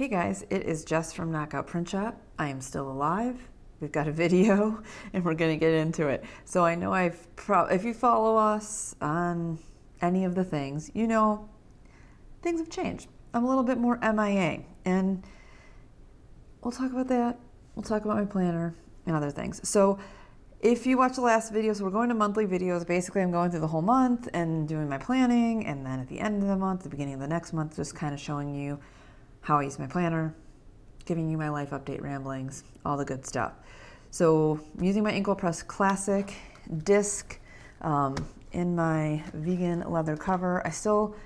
Hey guys, it is Jess from Knockout Print Shop. I am still alive. We've got a video and we're going to get into it. So I know if you follow us on any of the things, you know things have changed. I'm a little bit more MIA, and we'll talk about that. We'll talk about my planner and other things. So if you watch the last video, so we're going to monthly videos. Basically, I'm going through the whole month and doing my planning, and then at the end of the month, the beginning of the next month, just kind of showing you how I use my planner, giving you my life update ramblings, all the good stuff. So I'm using my InkWell Classic disc in my vegan leather cover. I still,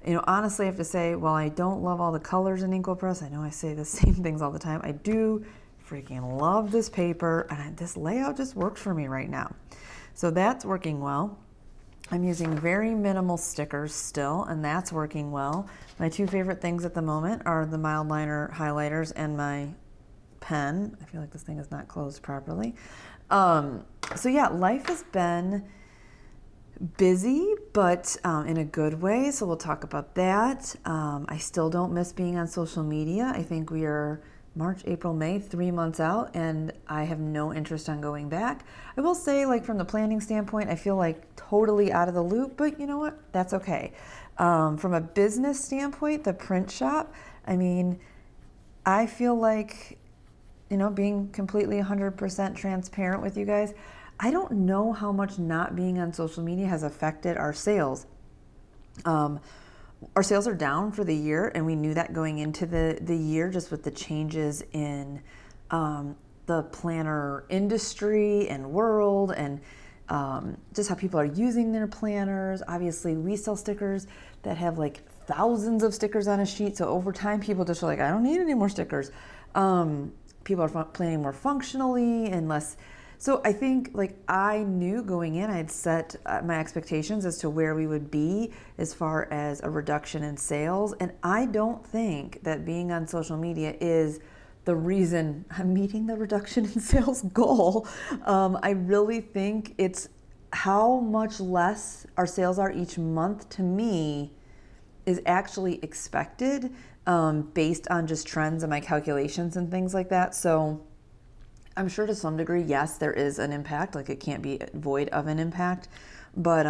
honestly have to say, while I don't love all the colors in InkWell, I know I say the same things all the time, I do freaking love this paper, and this layout just works for me right now. So that's working well. I'm using very minimal stickers still, and that's working well. My two favorite things at the moment are the mild liner highlighters and my pen. I feel like this thing is not closed properly. So yeah, life has been busy, but in a good way. So we'll talk about that. I still don't miss being on social media. I think we are March, April, May, 3 months out, and I have no interest on going back. I will say, like, from the planning standpoint, I feel like totally out of the loop, but you know what? That's okay. From a business standpoint, the print shop, I mean, I feel like, being completely 100% transparent with you guys, I don't know how much not being on social media has affected our sales. Our sales are down for the year, and we knew that going into the year, just with the changes in the planner industry and world, and just how people are using their planners. Obviously, we sell stickers that have like thousands of stickers on a sheet, so over time people just are like, I don't need any more stickers. People are planning more functionally and less. So I think, like, I knew going in, I had set my expectations as to where we would be as far as a reduction in sales. And I don't think that being on social media is the reason I'm meeting the reduction in sales goal. I really think it's how much less our sales are each month, to me, is actually expected based on just trends and my calculations and things like that. So I'm sure to some degree, yes, there is an impact. Like, it can't be void of an impact. But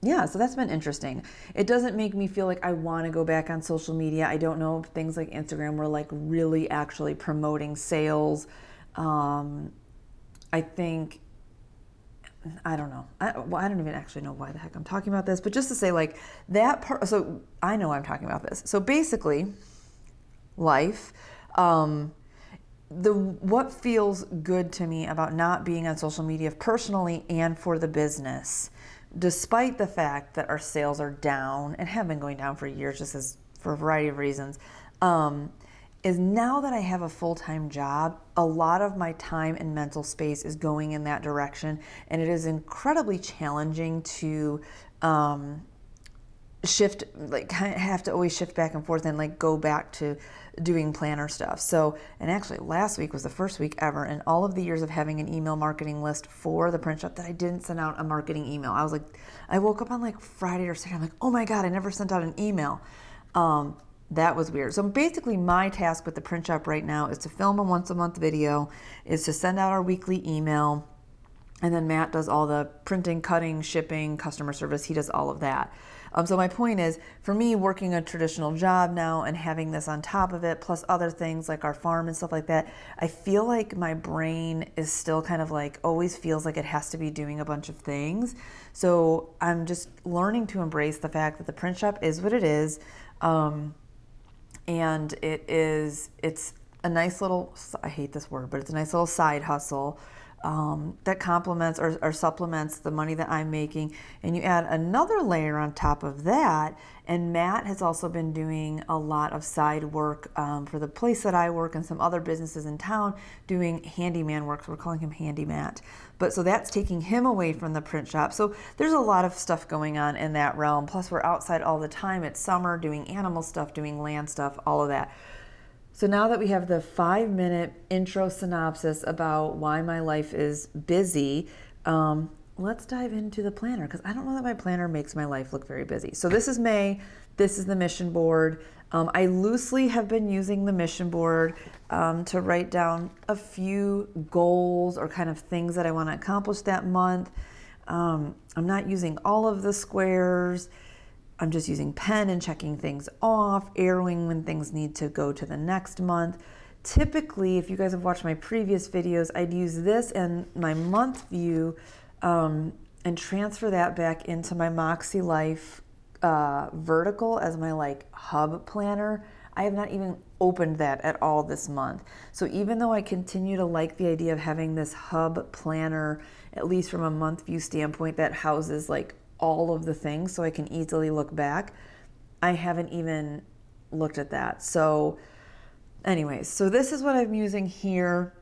yeah, so that's been interesting. It doesn't make me feel like I want to go back on social media. I don't know if things like Instagram were like really actually promoting sales. I think, I don't know. I don't even actually know why the heck I'm talking about this. But just to say, like, that part, so I know I'm talking about this. So basically, life, what feels good to me about not being on social media personally and for the business, despite the fact that our sales are down and have been going down for years, just as for a variety of reasons, is now that I have a full-time job, a lot of my time and mental space is going in that direction, and it is incredibly challenging to shift, like, kind of have to always shift back and forth and like go back to doing planner stuff. So, and actually last week was the first week ever in all of the years of having an email marketing list for the print shop that I didn't send out a marketing email. I was like, I woke up on like Friday or Saturday, I'm like, oh my God, I never sent out an email. That was weird. So basically my task with the print shop right now is to film a once a month video, is to send out our weekly email, and then Matt does all the printing, cutting, shipping, customer service. He does all of that. So my point is, for me, working a traditional job now and having this on top of it, plus other things like our farm and stuff like that, I feel like my brain is still kind of like, always feels like it has to be doing a bunch of things. So I'm just learning to embrace the fact that the print shop is what it is. And it's a nice little, I hate this word, but it's a nice little side hustle that complements or supplements the money that I'm making. And you add another layer on top of that, and Matt has also been doing a lot of side work for the place that I work and some other businesses in town, doing handyman work. So we're calling him Handy Matt. But so that's taking him away from the print shop. So there's a lot of stuff going on in that realm. Plus we're outside all the time. It's summer, doing animal stuff, doing land stuff, all of that. So now that we have the 5-minute intro synopsis about why my life is busy, let's dive into the planner, because I don't know that my planner makes my life look very busy. So this is May. This is the mission board. I loosely have been using the mission board to write down a few goals or kind of things that I want to accomplish that month. I'm not using all of the squares. I'm just using pen and checking things off, arrowing when things need to go to the next month. Typically, if you guys have watched my previous videos, I'd use this and my month view and transfer that back into my Moxie Life vertical as my like hub planner. I have not even opened that at all this month. So even though I continue to like the idea of having this hub planner, at least from a month view standpoint, that houses like all of the things so I can easily look back, I haven't even looked at that. So anyways, so this is what I'm using here.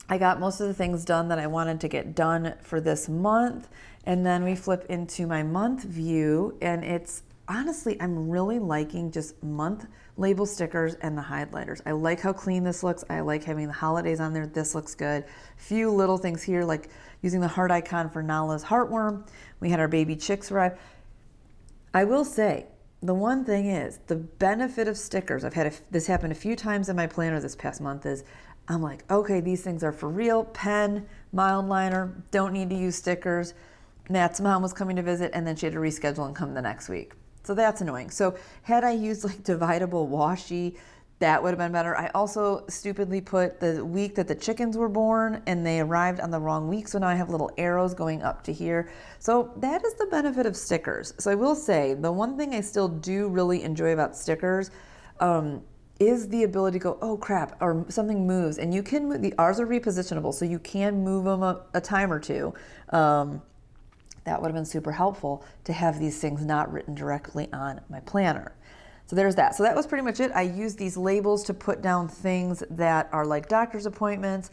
I got most of the things done that I wanted to get done for this month. And then we flip into my month view, and it's honestly, I'm really liking just month label stickers and the highlighters. I like how clean this looks. I like having the holidays on there. This looks good. Few little things here, like using the heart icon for Nala's heartworm. We had our baby chicks arrive. I will say, the one thing is, the benefit of stickers, I've had this happen a few times in my planner this past month, is I'm like, okay, these things are for real. Pen, mild liner, don't need to use stickers. Matt's mom was coming to visit, and then she had to reschedule and come the next week. So that's annoying. So had I used like dividable washi, that would have been better. I also stupidly put the week that the chickens were born, and they arrived on the wrong week. So now I have little arrows going up to here. So that is the benefit of stickers. So I will say, the one thing I still do really enjoy about stickers is the ability to go, oh crap, or something moves, and you can move. Ours are repositionable, so you can move them a time or two. That would have been super helpful to have these things not written directly on my planner. So there's that. So that was pretty much it. I used these labels to put down things that are like doctor's appointments,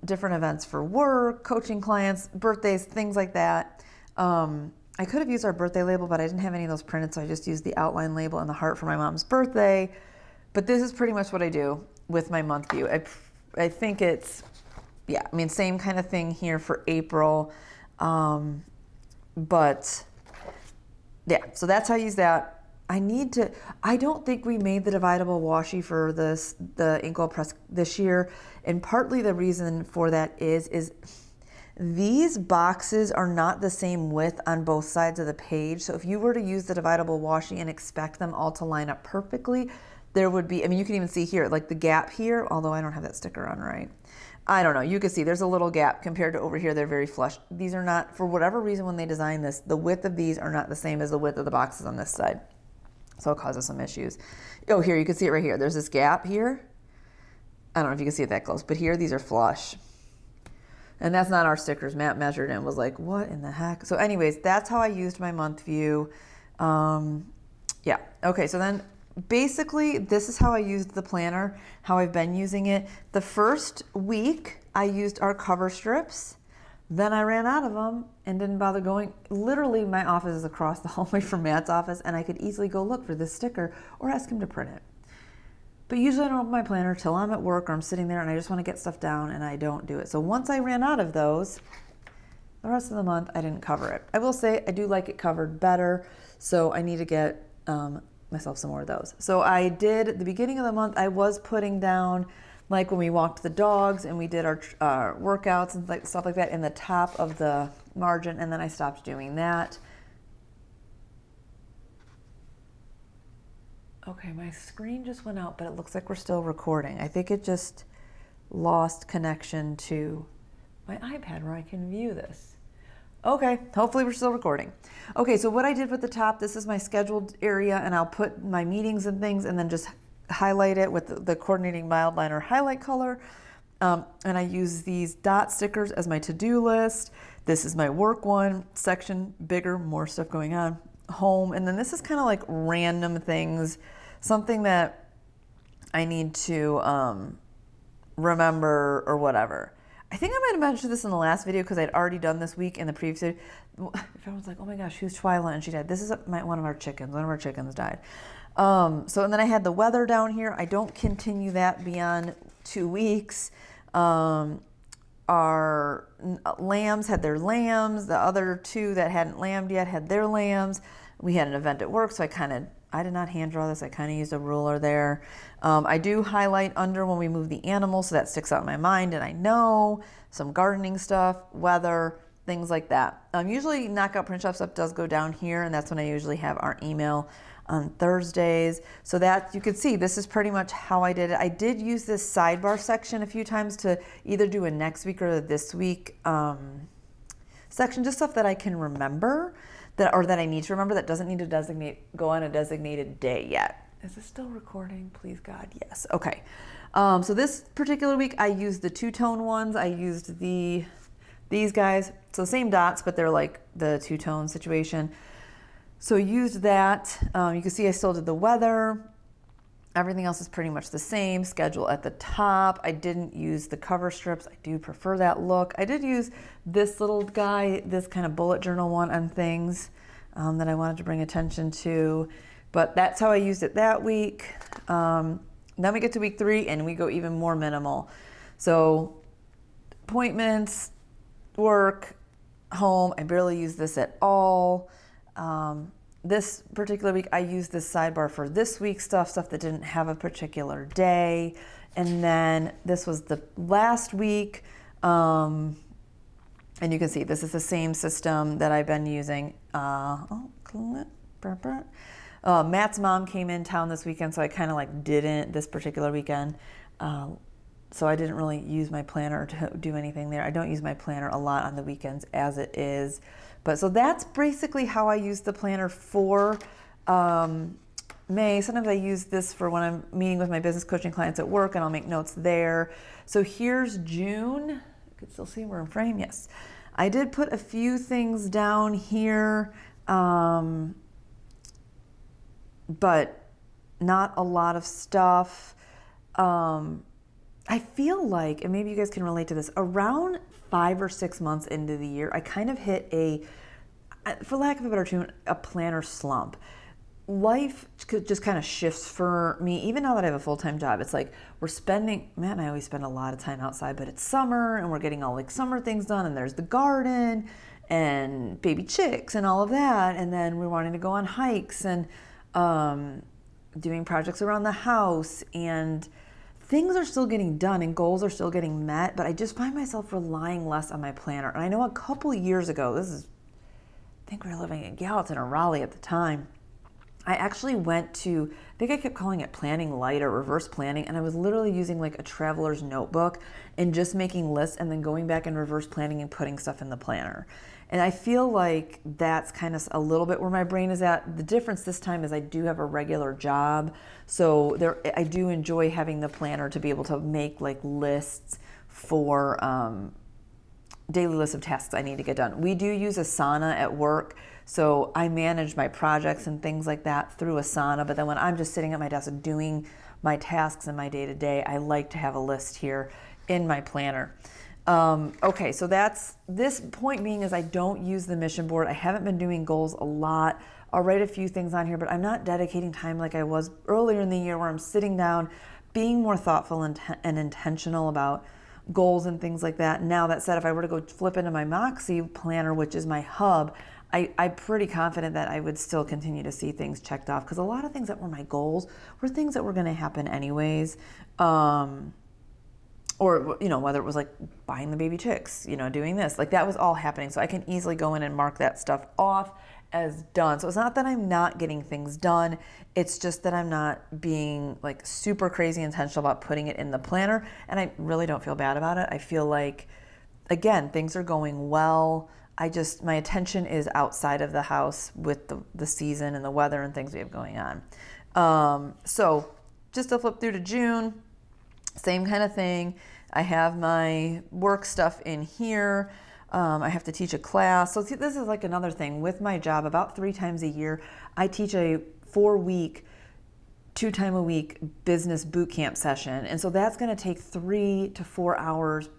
different events for work, coaching clients, birthdays, things like that. I could have used our birthday label, but I didn't have any of those printed, so I just used the outline label and the heart for my mom's birthday. But this is pretty much what I do with my month view. I think it's, yeah, I mean, same kind of thing here for April. But yeah, so that's how I use that. I don't think we made the dividable washi for the Inkwell press this year. And partly the reason for that is these boxes are not the same width on both sides of the page. So if you were to use the dividable washi and expect them all to line up perfectly, there would be, I mean, you can even see here, like the gap here, although I don't have that sticker on right. I don't know, you can see there's a little gap compared to over here. They're very flush. These are not, for whatever reason when they designed this, the width of these are not the same as the width of the boxes on this side. So it causes some issues. Oh, here, you can see it right here. There's this gap here. I don't know if you can see it that close, but here, these are flush. And that's not our stickers. Matt measured and was like, what in the heck? So anyways, that's how I used my month view. Yeah, okay, so then basically, this is how I used the planner, how I've been using it. The first week, I used our cover strips. Then I ran out of them and didn't bother going. Literally, my office is across the hallway from Matt's office, and I could easily go look for this sticker or ask him to print it. But usually I don't open my planner till I'm at work or I'm sitting there and I just want to get stuff down, and I don't do it. So once I ran out of those, the rest of the month, I didn't cover it. I will say I do like it covered better, so I need to get myself some more of those. So I did, at the beginning of the month, I was putting down, like when we walked the dogs and we did our workouts and like stuff like that, in the top of the margin, and then I stopped doing that. Okay, my screen just went out, but it looks like we're still recording. I think it just lost connection to my iPad where I can view this. Okay, hopefully we're still recording. Okay, so what I did with the top, this is my scheduled area, and I'll put my meetings and things and then just highlight it with the coordinating mild liner highlight color. And I use these dot stickers as my to-do list. This is my work one section, bigger, more stuff going on. Home, and then this is kind of like random things, something that I need to remember or whatever. I think I might have mentioned this in the last video because I'd already done this week in the previous video. Everyone's like, oh my gosh, who's Twyla? And she died. This is one of our chickens. One of our chickens died. And then I had the weather down here. I don't continue that beyond 2 weeks. Our lambs had their lambs. The other two that hadn't lambed yet had their lambs. We had an event at work, so I kind of I did not hand draw this. I kind of used a ruler there. I do highlight under when we move the animals, so that sticks out in my mind, and I know some gardening stuff, weather, things like that. Usually Knockout Print Shop stuff does go down here, and that's when I usually have our email on Thursdays. So that you can see, this is pretty much how I did it. I did use this sidebar section a few times to either do a next week or this week section, just stuff that I can remember or that I need to remember that doesn't need to go on a designated day yet. Is this still recording? Please God, yes. Okay. So this particular week I used the two-tone ones. I used these guys. So same dots, but they're like the two-tone situation. So used that. You can see I still did the weather. Everything else is pretty much the same. Schedule at the top. I didn't use the cover strips. I do prefer that look. I did use this little guy, this kind of bullet journal one on things that I wanted to bring attention to. But that's how I used it that week. Then we get to week 3 and we go even more minimal. So appointments, work, home. I barely use this at all. This particular week, I used this sidebar for this week's stuff that didn't have a particular day. And then this was the last week. And you can see this is the same system that I've been using. Matt's mom came in town this weekend, so I kind of like didn't this particular weekend. So I didn't really use my planner to do anything there. I don't use my planner a lot on the weekends as it is. But so that's basically how I use the planner for May. Sometimes I use this for when I'm meeting with my business coaching clients at work, and I'll make notes there. So here's June. You can still see we're in frame. Yes. I did put a few things down here, but not a lot of stuff. I feel like, and maybe you guys can relate to this, around 5 or 6 months into the year, I kind of hit for lack of a better term, a planner slump. Life just kind of shifts for me, even now that I have a full-time job. It's like Matt and I always spend a lot of time outside, but it's summer and we're getting all like summer things done, and there's the garden and baby chicks and all of that. And then we're wanting to go on hikes and doing projects around the house, and things are still getting done and goals are still getting met, but I just find myself relying less on my planner. And I know a couple years ago, I think we were living in Gallatin or Raleigh at the time, I actually went to, I think I kept calling it planning light or reverse planning, and I was literally using like a traveler's notebook and just making lists and then going back and reverse planning and putting stuff in the planner. And I feel like that's kind of a little bit where my brain is at. The difference this time is I do have a regular job, so I do enjoy having the planner to be able to make like lists for daily lists of tasks I need to get done. We do use Asana at work, so I manage my projects and things like that through Asana, but then when I'm just sitting at my desk doing my tasks in my day-to-day, I like to have a list here in my planner. Okay, so that's this point being is I don't use the mission board. I haven't been doing goals a lot. I'll write a few things on here, but I'm not dedicating time like I was earlier in the year where I'm sitting down, being more thoughtful and intentional about goals and things like that. Now that said, if I were to go flip into my Moxie planner, which is my hub, I'm pretty confident that I would still continue to see things checked off, because a lot of things that were my goals were things that were going to happen anyways. Or, whether it was like buying the baby chicks, doing this, like that was all happening. So I can easily go in and mark that stuff off as done. So it's not that I'm not getting things done. It's just that I'm not being like super crazy intentional about putting it in the planner. And I really don't feel bad about it. I feel like, again, things are going well. My attention is outside of the house with the season and the weather and things we have going on. So just to flip through to June, same kind of thing. I have my work stuff in here. I have to teach a class. So see, this is like another thing with my job. About 3 times a year, I teach a 4-week, 2-time-a-week business boot camp session. And so that's going to take 3 to 4 hours,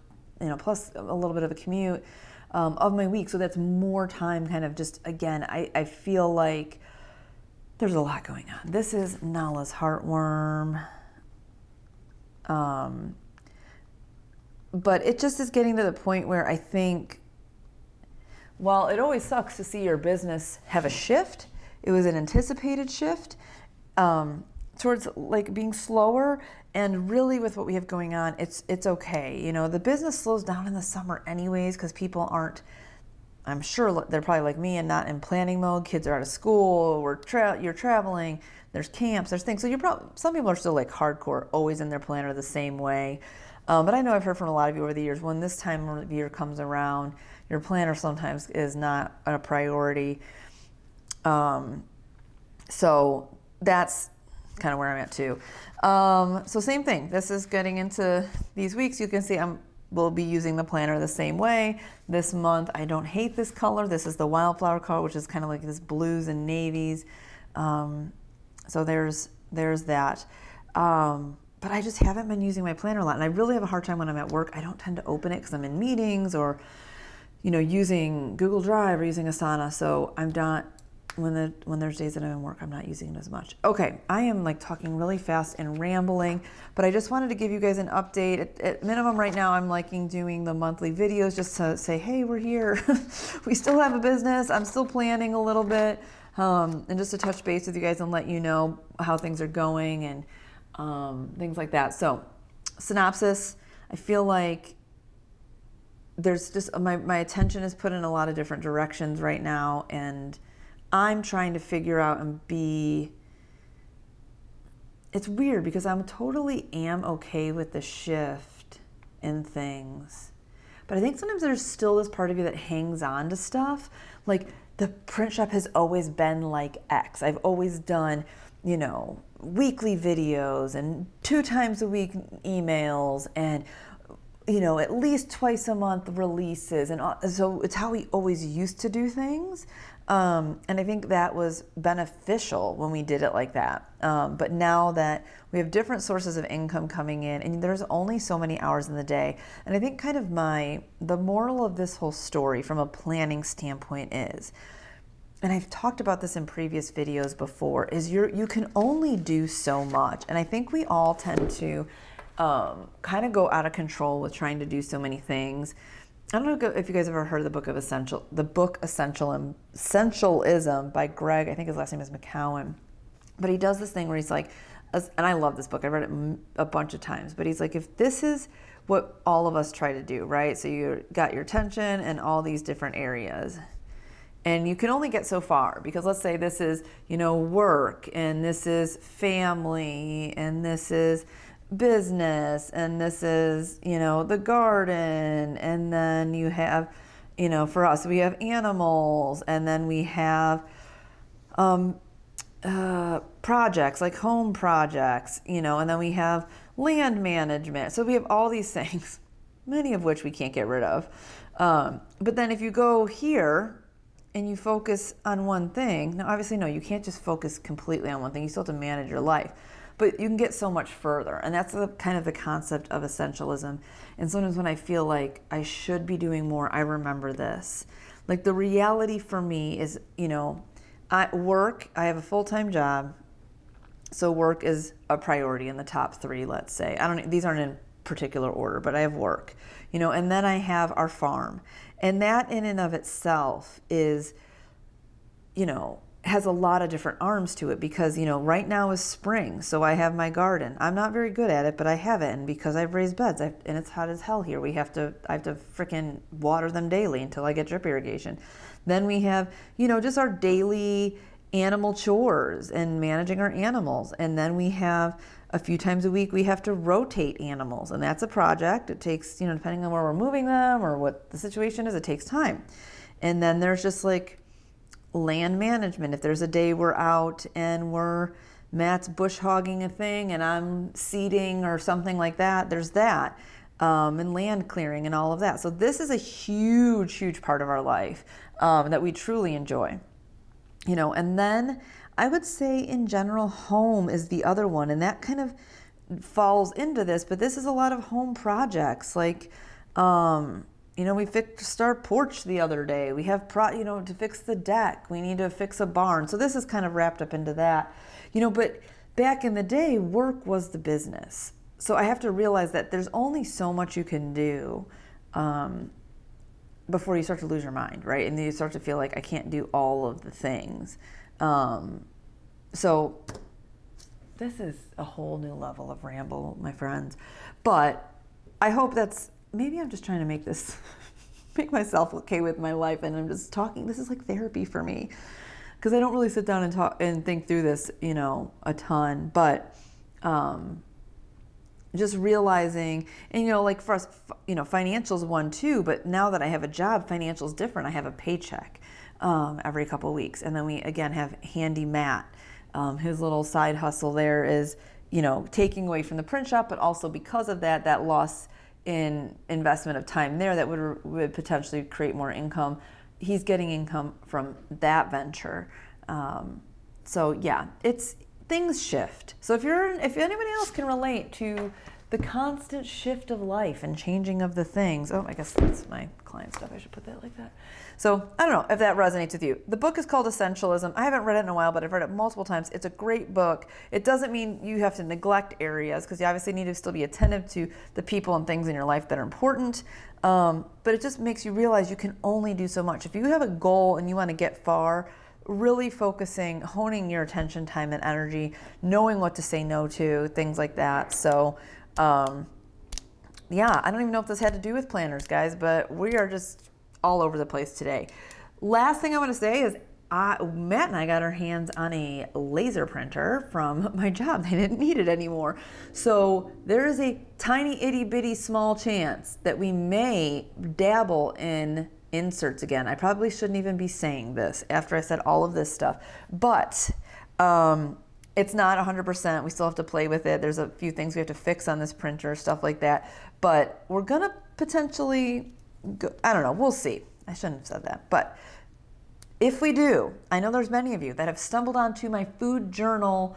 plus a little bit of a commute of my week. So that's more time kind of just, again, I feel like there's a lot going on. This is Nala's heartworm. But it just is getting to the point where I think, while it always sucks to see your business have a shift, it was an anticipated shift. towards like being slower. And really with what we have going on, it's okay. You know, the business slows down in the summer anyways, because people aren't, I'm sure they're probably like me and not in planning mode. Kids are out of school, you're traveling, there's camps, there's things. So some people are still like hardcore, always in their planner the same way. But I know I've heard from a lot of you over the years, when this time of year comes around, your planner sometimes is not a priority. So that's kind of where I'm at too. So same thing. This is getting into these weeks. You can see we'll be using the planner the same way. This month, I don't hate this color. This is the wildflower color, which is kind of like this blues and navies. So there's that. But I just haven't been using my planner a lot. And I really have a hard time when I'm at work. I don't tend to open it because I'm in meetings or, using Google Drive or using Asana. So I'm not, when there's days that I'm in work, I'm not using it as much. Okay, I am like talking really fast and rambling, but I just wanted to give you guys an update. At minimum right now, I'm liking doing the monthly videos just to say, hey, we're here. We still have a business. I'm still planning a little bit. And just to touch base with you guys and let you know how things are going and things like that. So synopsis, I feel like there's just, my attention is put in a lot of different directions right now, and I'm trying to figure out and it's weird because I'm totally okay with the shift in things. But I think sometimes there's still this part of you that hangs on to stuff. Like the print shop has always been like X. I've always done, weekly videos and 2 times a week emails and, at least twice a month releases. And so it's how we always used to do things. And I think that was beneficial when we did it like that. But now that we have different sources of income coming in, and there's only so many hours in the day, and I think kind of the moral of this whole story from a planning standpoint is, and I've talked about this in previous videos before, is you can only do so much. And I think we all tend to kind of go out of control with trying to do so many things. I don't know if you guys have ever heard of the book Essentialism by Greg, I think his last name is McCowan. But he does this thing where he's like, and I love this book, I read it a bunch of times, but he's like, if this is what all of us try to do, right? So you got your attention in all these different areas, and you can only get so far, because let's say this is, work, and this is family, and this is business, and this is, the garden, and then you have, for us, we have animals, and then we have projects, like home projects, and then we have land management. So we have all these things, many of which we can't get rid of. But then if you go here and you focus on one thing, now obviously, no, you can't just focus completely on one thing. You still have to manage your life. But you can get so much further. And that's kind of the concept of essentialism. And sometimes when I feel like I should be doing more, I remember this. Like the reality for me is, I have a full-time job. So work is a priority in the top 3, let's say. These aren't in particular order, but I have work, and then I have our farm. And that in and of itself is, has a lot of different arms to it, because, right now is spring. So I have my garden. I'm not very good at it, but I have it. And because I've raised beds and it's hot as hell here, I have to freaking water them daily until I get drip irrigation. Then we have, just our daily animal chores and managing our animals. And then we have a few times a week, we have to rotate animals. And that's a project. It takes, depending on where we're moving them or what the situation is, it takes time. And then there's just like land management. If there's a day we're out and Matt's bush hogging a thing and I'm seeding or something like that, there's that. And land clearing and all of that. So this is a huge, huge part of our life that we truly enjoy. And then I would say in general, home is the other one. And that kind of falls into this, but this is a lot of home projects. Like, we fixed our porch the other day. We have, to fix the deck. We need to fix a barn. So this is kind of wrapped up into that, but back in the day, work was the business. So I have to realize that there's only so much you can do before you start to lose your mind, right? And then you start to feel like I can't do all of the things. So this is a whole new level of ramble, my friends. But I hope maybe I'm just trying to make myself okay with my life, and I'm just talking. This is like therapy for me, because I don't really sit down and talk and think through this, a ton. But just realizing, and like for us, financials one too. But now that I have a job, financials different. I have a paycheck every couple of weeks, and then we again have Handy Matt. His little side hustle there is, taking away from the print shop, but also because of that loss in investment of time there that would potentially create more income. He's getting income from that venture. So yeah, things shift. So if anybody else can relate to the constant shift of life and changing of the things. Oh, I guess that's my client stuff. I should put that like that. So I don't know if that resonates with you. The book is called Essentialism. I haven't read it in a while, but I've read it multiple times. It's a great book. It doesn't mean you have to neglect areas, because you obviously need to still be attentive to the people and things in your life that are important. But it just makes you realize you can only do so much. If you have a goal and you want to get far, really focusing, honing your attention, time, and energy, knowing what to say no to, things like that. So yeah, I don't even know if this had to do with planners, guys, but we are just all over the place today. Last thing I want to say is Matt and I got our hands on a laser printer from my job. They didn't need it anymore. So there is a tiny itty bitty small chance that we may dabble in inserts again. I probably shouldn't even be saying this after I said all of this stuff, but it's not 100%. We still have to play with it. There's a few things we have to fix on this printer, stuff like that. But we're going to potentially I don't know. We'll see. I shouldn't have said that. But if we do, I know there's many of you that have stumbled onto my food journal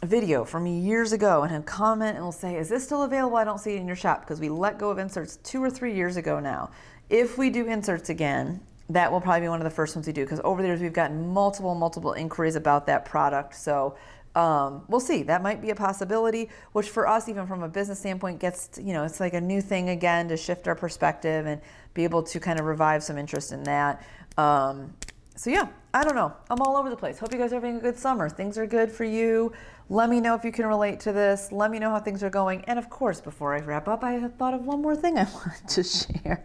video from years ago and have comment and will say, is this still available? I don't see it in your shop, because we let go of inserts 2 or 3 years ago now. If we do inserts again, that will probably be one of the first ones we do, because over the years we've gotten multiple inquiries about that product. So we'll see. That might be a possibility, which for us, even from a business standpoint, gets, it's like a new thing again to shift our perspective and be able to kind of revive some interest in that. So yeah, I don't know. I'm all over the place. Hope you guys are having a good summer. Things are good for you. Let me know if you can relate to this. Let me know how things are going. And of course, before I wrap up, I have thought of one more thing I wanted to share.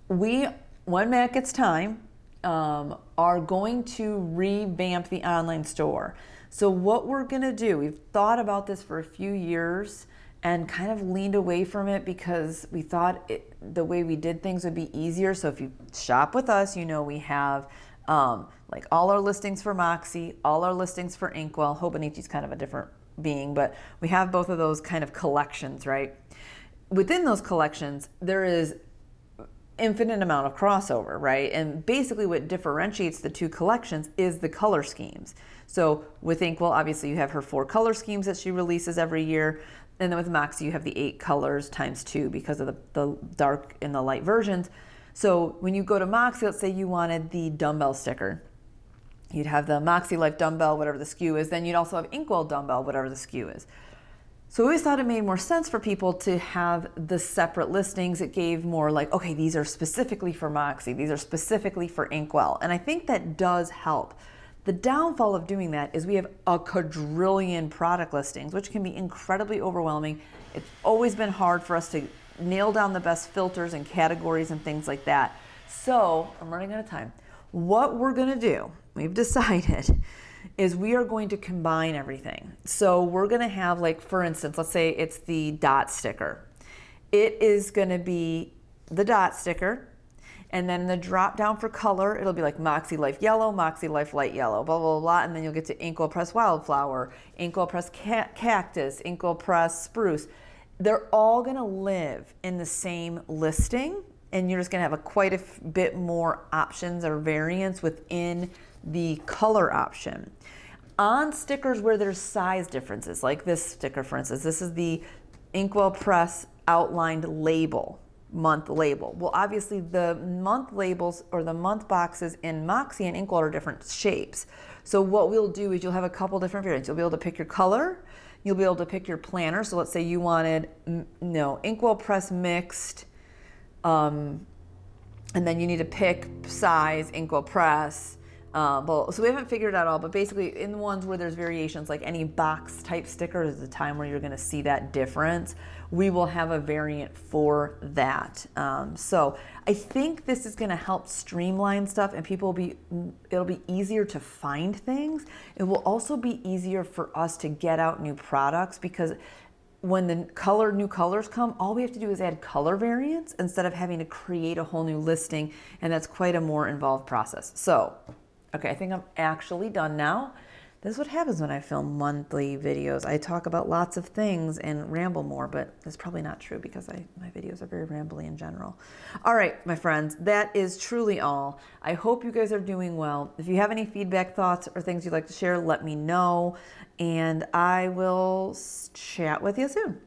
When Matt gets time, are going to revamp the online store. So what we're going to do, we've thought about this for a few years and kind of leaned away from it because we thought the way we did things would be easier. So if you shop with us, we have like all our listings for Moxie, all our listings for Inkwell. Hobonichi's kind of a different being, but we have both of those kind of collections, right? Within those collections, there is infinite amount of crossover, right? And basically what differentiates the two collections is the color schemes. So with Inkwell, obviously you have her 4 color schemes that she releases every year. And then with Moxie, you have the 8 colors times 2 because of the dark and the light versions. So when you go to Moxie, let's say you wanted the dumbbell sticker. You'd have the Moxie Life dumbbell, whatever the SKU is. Then you'd also have Inkwell dumbbell, whatever the SKU is. So we always thought it made more sense for people to have the separate listings. It gave more like, okay, these are specifically for Moxie. These are specifically for Inkwell. And I think that does help. The downfall of doing that is we have a quadrillion product listings, which can be incredibly overwhelming. It's always been hard for us to nail down the best filters and categories and things like that. So I'm running out of time. What we're going to do, we've decided, is we are going to combine everything. So we're going to have, like, for instance, let's say it's the dot sticker. It is going to be the dot sticker. And then the drop down for color, it'll be like Moxie Life Yellow, Moxie Life Light Yellow, blah, blah, blah. And then you'll get to Inkwell Press Wildflower, Inkwell Press Cactus, Inkwell Press Spruce. They're all going to live in the same listing. And you're just going to have quite a bit more options or variants within the color option. On stickers where there's size differences, like this sticker, for instance, this is the Inkwell Press outlined label. Month label. Well, obviously the month labels or the month boxes in Moxie and Inkwell are different shapes. So what we'll do is you'll have a couple different variants. You'll be able to pick your color. You'll be able to pick your planner. So let's say you wanted, Inkwell Press mixed, and then you need to pick size, Inkwell Press, So we haven't figured out all, but basically in the ones where there's variations, like any box type sticker is the time where you're going to see that difference. We will have a variant for that. So I think this is going to help streamline stuff, and it'll be easier to find things. It will also be easier for us to get out new products, because when the new colors come, all we have to do is add color variants instead of having to create a whole new listing, and that's quite a more involved process. So, okay, I think I'm actually done now. This is what happens when I film monthly videos. I talk about lots of things and ramble more, but that's probably not true because my videos are very rambly in general. All right, my friends, that is truly all. I hope you guys are doing well. If you have any feedback, thoughts, or things you'd like to share, let me know, and I will chat with you soon.